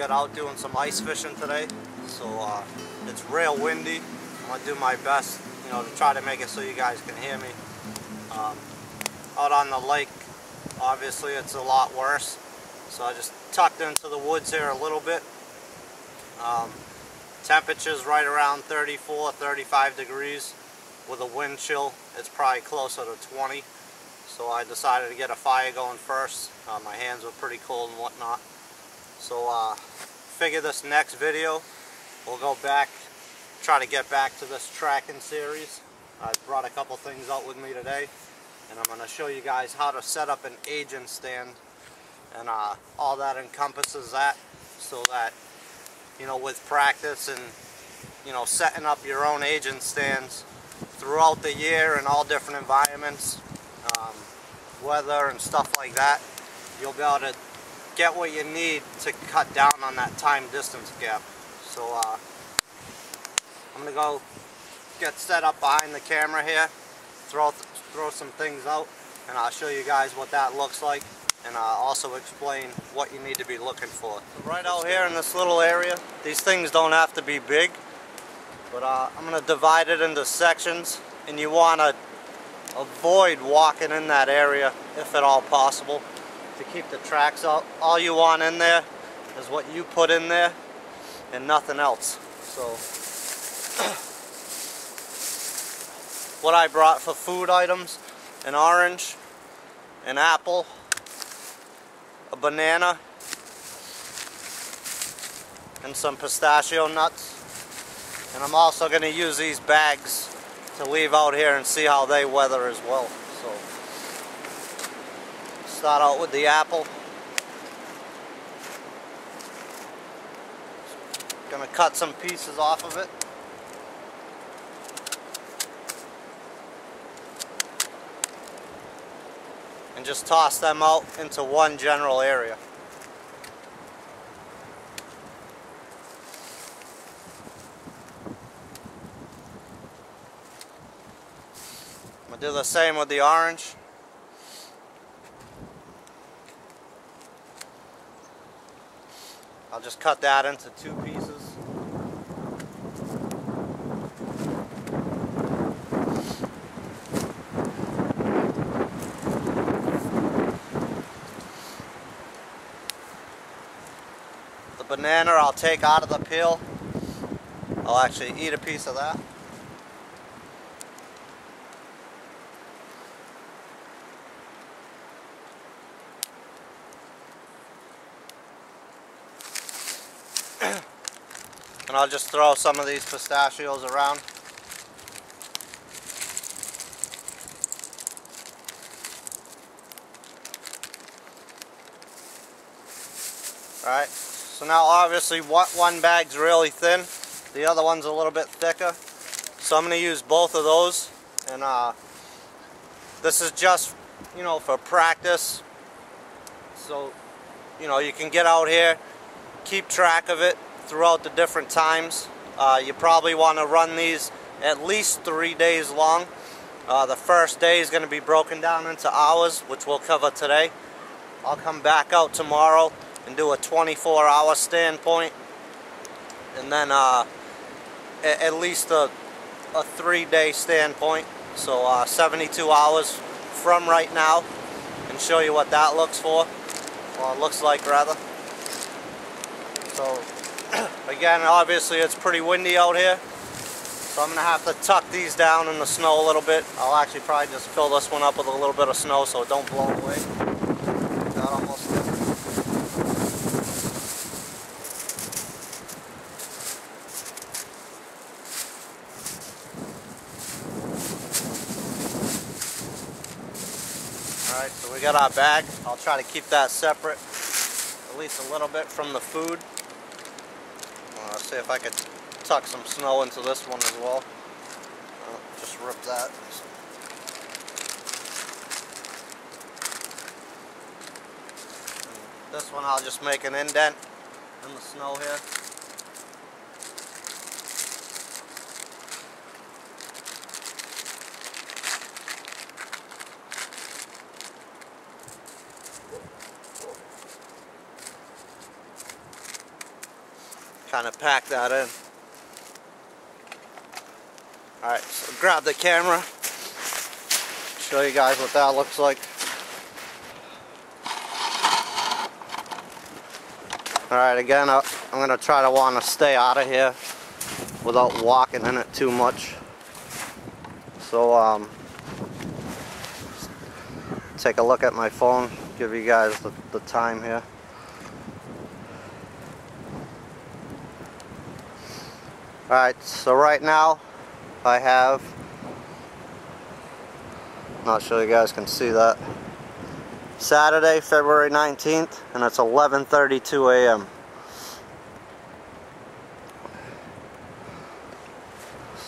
get out doing some ice fishing today. So it's real windy. I'm gonna do my best, to try to make it so you guys can hear me. Out on the lake, obviously it's a lot worse. So I just tucked into the woods here a little bit. Temperatures right around 34, 35 degrees. With a wind chill, it's probably closer to 20. So I decided to get a fire going first. My hands were pretty cold and whatnot. So figure this next video, we'll go back, try to get back to this tracking series. I brought a couple things out with me today, and I'm going to show you guys how to set up an agent stand, and all that encompasses that, so that, with practice and, setting up your own agent stands throughout the year in all different environments, weather and stuff like that, you'll be able to get what you need to cut down on that time distance gap. So I'm going to go get set up behind the camera here, throw some things out, and I'll show you guys what that looks like, and also explain what you need to be looking for. So right out here in this little area, these things don't have to be big, but I'm going to divide it into sections, and you want to avoid walking in that area if at all possible to keep the tracks out. All you want in there is what you put in there and nothing else. So what I brought for food items: an orange, an apple, a banana, and some pistachio nuts. And I'm also going to use these bags to leave out here and see how they weather as well. So start out with the apple. Gonna cut some pieces off of it. And just toss them out into one general area. I'm gonna do the same with the orange. I'll just cut that into 2 pieces. The banana I'll take out of the peel. I'll actually eat a piece of that. And I'll just throw some of these pistachios around. Alright, so now obviously one bag's really thin, the other one's a little bit thicker. So I'm going to use both of those, and this is just, for practice. So, you can get out here, keep track of it throughout the different times. You probably want to run these at least 3 days long. The first day is going to be broken down into hours, which we'll cover today. I'll come back out tomorrow and do a 24-hour standpoint, and then at least a 3-day standpoint, so 72 hours from right now, and show you what that looks like rather. So again, obviously it's pretty windy out here, so I'm going to have to tuck these down in the snow a little bit. I'll actually probably just fill this one up with a little bit of snow so it don't blow away. Got almost there. Alright, so we got our bag. I'll try to keep that separate, at least a little bit from the food. Let's see if I could tuck some snow into this one as well. Just rip that. And this one I'll just make an indent in the snow here. kind of pack that in. Alright, so grab the camera, show you guys what that looks like. Alright, again, I'm going to try to want to stay out of here without walking in it too much. So, take a look at my phone, give you guys the time here. Alright, so right now I have, not sure you guys can see that, Saturday, February 19th, and it's 11:32 a.m.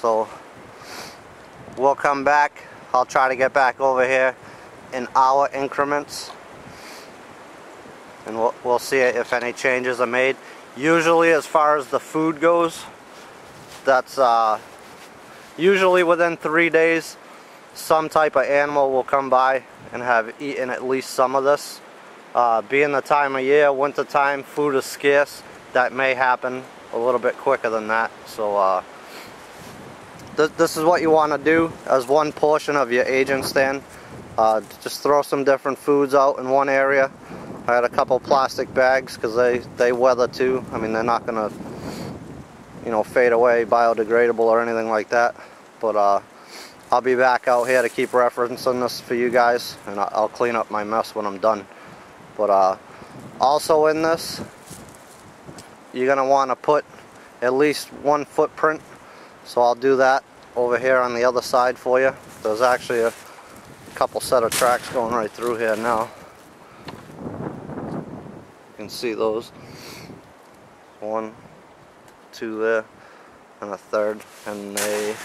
So we'll come back. I'll try to get back over here in hour increments, and we'll see if any changes are made. Usually, as far as the food goes, that's usually within 3 days some type of animal will come by and have eaten at least some of this. Being the time of year, winter time, food is scarce, that may happen a little bit quicker than that. So this is what you want to do as one portion of your agent stand. Just throw some different foods out in one area. I had a couple plastic bags because they weather too. I mean, they're not gonna, you know, fade away, biodegradable or anything like that. But I'll be back out here to keep referencing this for you guys, and I'll clean up my mess when I'm done. But also in this, you're gonna want to put at least one footprint. So I'll do that over here on the other side for you. There's actually a couple set of tracks going right through here now. You can see those. 1, 2 there, and a third, and they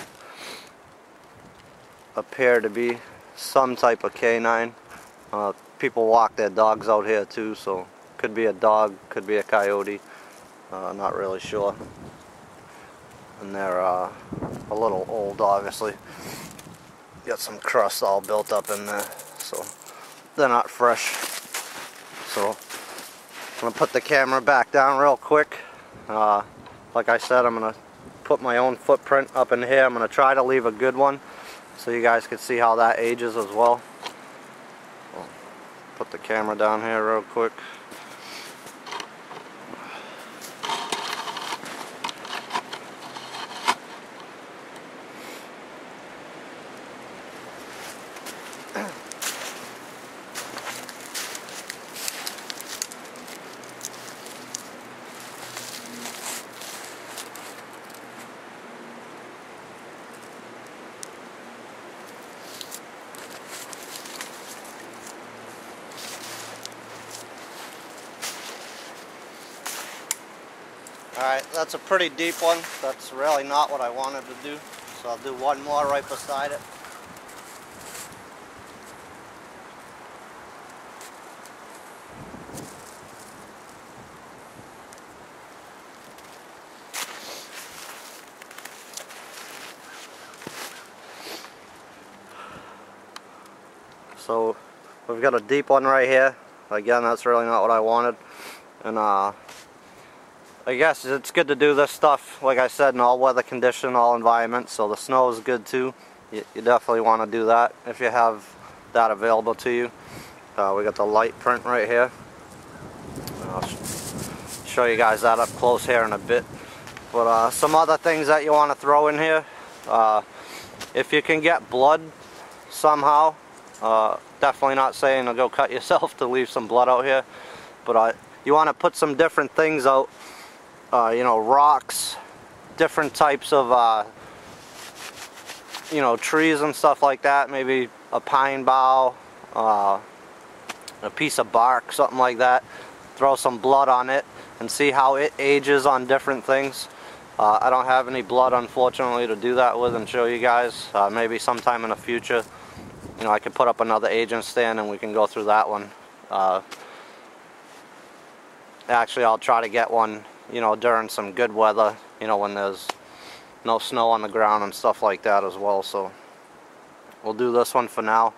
appear to be some type of canine. People walk their dogs out here too, so could be a dog, could be a coyote, not really sure. And they're a little old, obviously. Got some crust all built up in there, so they're not fresh. So I'm gonna put the camera back down real quick. Like I said, I'm gonna put my own footprint up in here. I'm gonna try to leave a good one so you guys can see how that ages as well. So, put the camera down here real quick. Alright, that's a pretty deep one. That's really not what I wanted to do. So I'll do one more right beside it. So we've got a deep one right here. Again, that's really not what I wanted. And I guess it's good to do this stuff, like I said, in all weather condition, all environments. So the snow is good too. You definitely want to do that if you have that available to you. We got the light print right here. I'll show you guys that up close here in a bit. But some other things that you want to throw in here. If you can get blood somehow, definitely not saying to go cut yourself to leave some blood out here. But you want to put some different things out. You know, rocks, different types of, you know, trees and stuff like that. Maybe a pine bough, a piece of bark, something like that. Throw some blood on it and see how it ages on different things. I don't have any blood, unfortunately, to do that with and show you guys. Maybe sometime in the future, you know, I could put up another agent stand and we can go through that one. Actually, I'll try to get one, you know, during some good weather, you know, when there's no snow on the ground and stuff like that as well. So we'll do this one for now.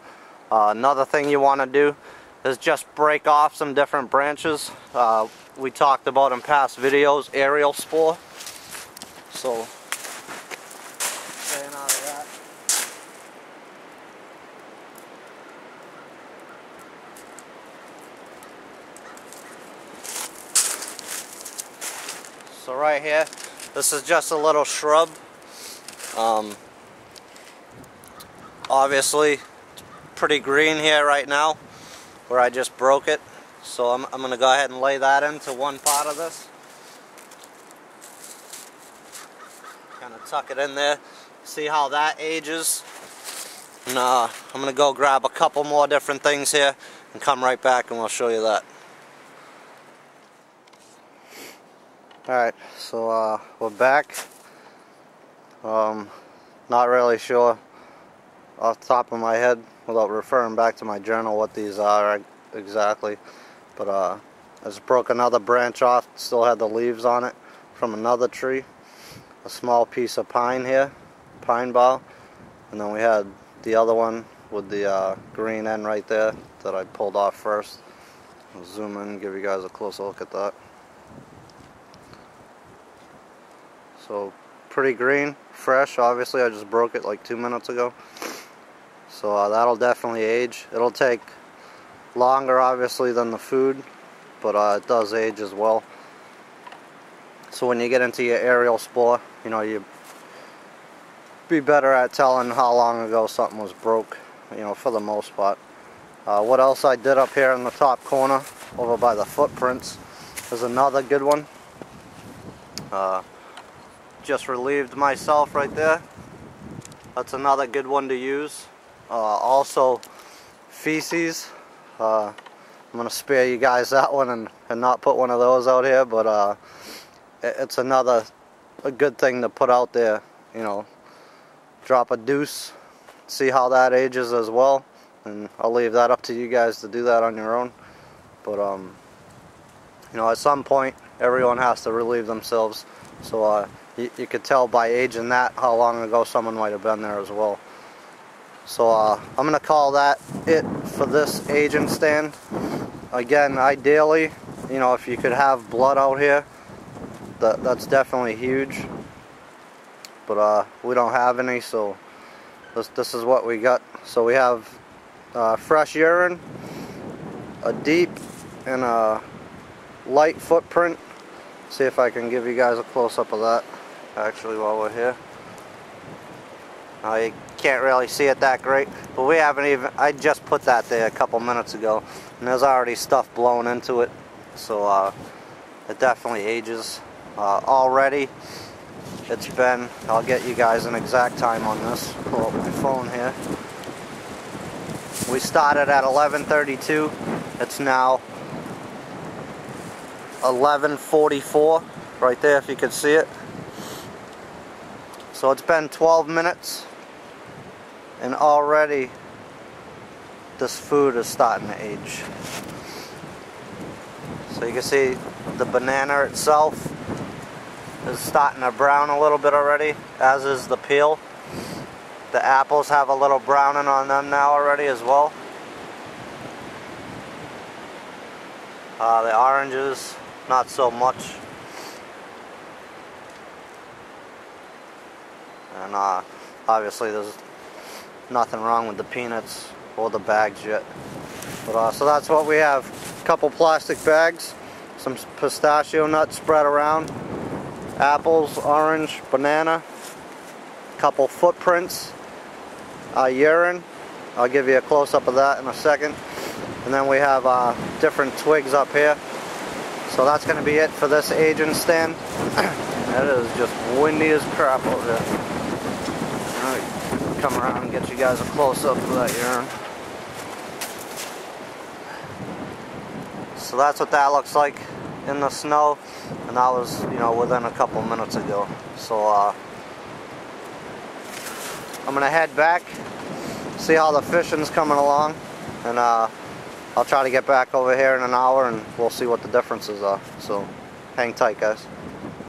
Another thing you want to do is just break off some different branches. We talked about in past videos, aerial spore. So, staying out of that. So right here, this is just a little shrub. Obviously, it's pretty green here right now, where I just broke it. So I'm going to go ahead and lay that into one part of this. Kind of tuck it in there. See how that ages. And I'm going to go grab a couple more different things here and come right back and we'll show you that. Alright, so we're back. Not really sure off the top of my head, without referring back to my journal, what these are exactly. But I just broke another branch off, still had the leaves on it from another tree. A small piece of pine here, pine bough. And then we had the other one with the green end right there that I pulled off first. I'll zoom in and give you guys a closer look at that. So pretty green, fresh. Obviously I just broke it like 2 minutes ago. So that'll definitely age. It'll take longer obviously than the food, but it does age as well. So when you get into your aerial spore, you know, you be better at telling how long ago something was broke, you know, for the most part. What else I did up here in the top corner over by the footprints is another good one. Just relieved myself right there. That's another good one to use. Also feces. I'm going to spare you guys that one and not put one of those out here, but it's a good thing to put out there. You know, drop a deuce, see how that ages as well, and I'll leave that up to you guys to do that on your own. But you know, at some point everyone has to relieve themselves, so you could tell by aging that how long ago someone might have been there as well. So I'm going to call that it for this aging stand. Again, ideally, you know, if you could have blood out here, that's definitely huge. But we don't have any, so this is what we got. So we have fresh urine, a deep and a light footprint. See if I can give you guys a close-up of that actually while we're here. You can't really see it that great, but we haven't even, I just put that there a couple minutes ago, and there's already stuff blown into it, so it definitely ages. Already, it's been, I'll get you guys an exact time on this, pull up my phone here. We started at 11:32, it's now 11:44, right there if you could see it. So it's been 12 minutes, and already this food is starting to age. So you can see the banana itself is starting to brown a little bit already, as is the peel. The apples have a little browning on them now already as well. The oranges, not so much. And obviously there's nothing wrong with the peanuts or the bags yet. But so that's what we have. A couple plastic bags, some pistachio nuts spread around, apples, orange, banana, couple footprints, urine. I'll give you a close-up of that in a second. And then we have different twigs up here. So that's going to be it for this aging stand. It is just windy as crap over there. Alright, come around and get you guys a close-up of that urine. So that's what that looks like in the snow, and that was, you know, within a couple minutes ago. So I'm gonna head back, see how the fishing's coming along, and I'll try to get back over here in an hour and we'll see what the differences are. So hang tight, guys.